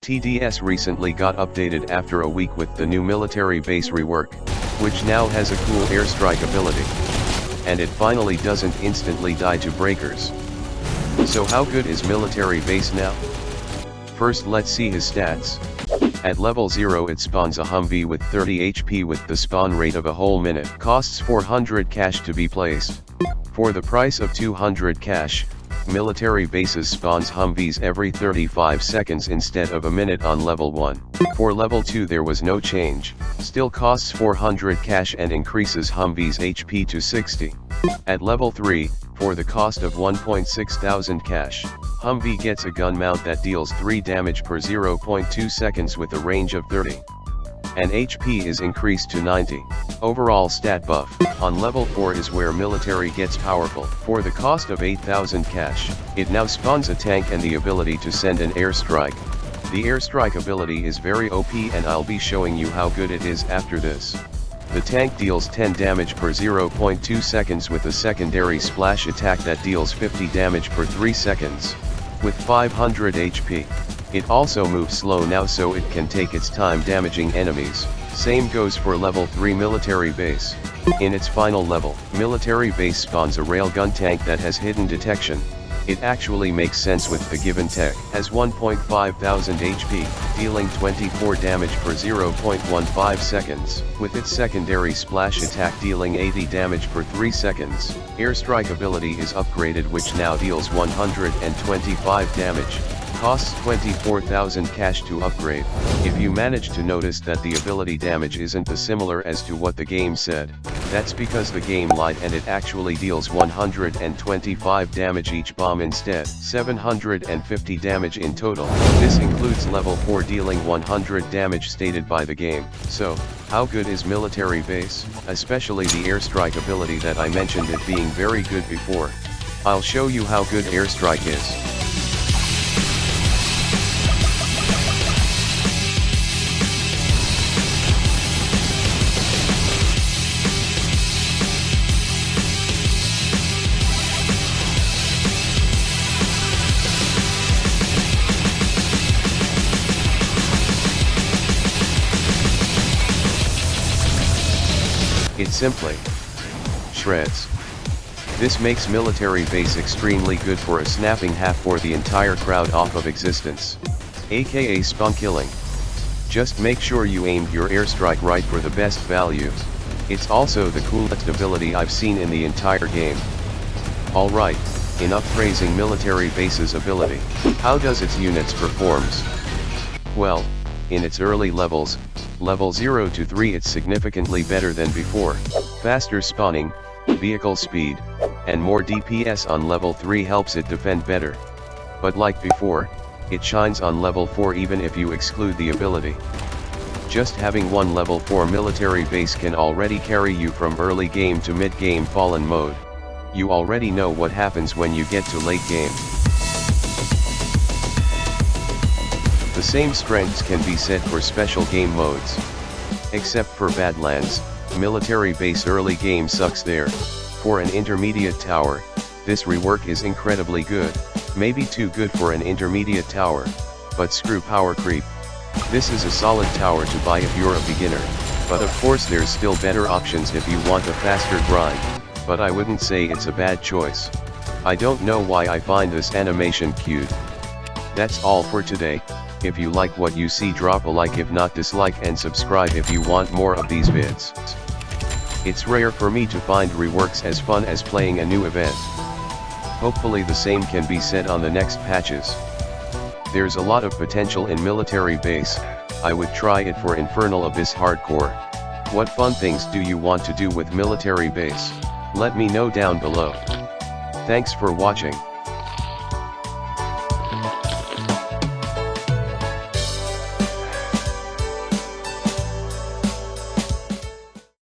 TDS recently got updated after a week with the new military base rework, which now has a cool airstrike ability. And it finally doesn't instantly die to breakers. So how good is military base now? First let's see his stats. At level 0 it spawns a Humvee with 30 HP with the spawn rate of a whole minute. Costs 400 cash to be placed. For the price of 200 cash, military bases spawns Humvees every 35 seconds instead of a minute on level 1. For level 2 there was no change, still costs 400 cash and increases Humvees HP to 60. At level 3, for the cost of 1.6 thousand cash, Humvee gets a gun mount that deals 3 damage per 0.2 seconds with a range of 30. And HP is increased to 90. Overall stat buff, on level 4 is where military gets powerful. For the cost of 8,000 cash, it now spawns a tank and the ability to send an airstrike. The airstrike ability is very OP and I'll be showing you how good it is after this. The tank deals 10 damage per 0.2 seconds with a secondary splash attack that deals 50 damage per 3 seconds. With 500 HP. It also moves slow now so it can take its time damaging enemies. Same goes for level 3 military base. In its final level, military base spawns a railgun tank that has hidden detection. It actually makes sense with the given tech. Has 1.5 thousand HP, dealing 24 damage per 0.15 seconds, with its secondary splash attack dealing 80 damage per 3 seconds. Airstrike ability is upgraded which now deals 125 damage. Costs 24,000 cash to upgrade. If you manage to notice that the ability damage isn't as similar as to what the game said, that's because the game lied and it actually deals 125 damage each bomb instead. 750 damage in total. This includes level 4 dealing 100 damage stated by the game. So, how good is military base? Especially the airstrike ability that I mentioned it being very good before. I'll show you how good airstrike is. It simply shreds. This makes military base extremely good for a snapping half for the entire crowd off of existence. AKA spawn killing. Just make sure you aimed your airstrike right for the best value. It's also the coolest ability I've seen in the entire game. Alright, enough praising military base's ability. How does its units performs? Well, in its early levels, level 0 to 3 it's significantly better than before. Faster spawning, vehicle speed, and more DPS on level 3 helps it defend better. But like before, it shines on level 4 even if you exclude the ability. Just having one level 4 military base can already carry you from early game to mid game fallen mode. You already know what happens when you get to late game. The same strengths can be said for special game modes. Except for Badlands, military base early game sucks there. For an intermediate tower, this rework is incredibly good, maybe too good for an intermediate tower, but screw power creep. This is a solid tower to buy if you're a beginner, but of course there's still better options if you want a faster grind, but I wouldn't say it's a bad choice. I don't know why I find this animation cute. That's all for today. If you like what you see, drop a like, if not dislike, and subscribe if you want more of these vids. It's rare for me to find reworks as fun as playing a new event. Hopefully the same can be said on the next patches. There's a lot of potential in military base. I would try it for Infernal Abyss Hardcore. What fun things do you want to do with military base? Let me know down below. Thanks for watching.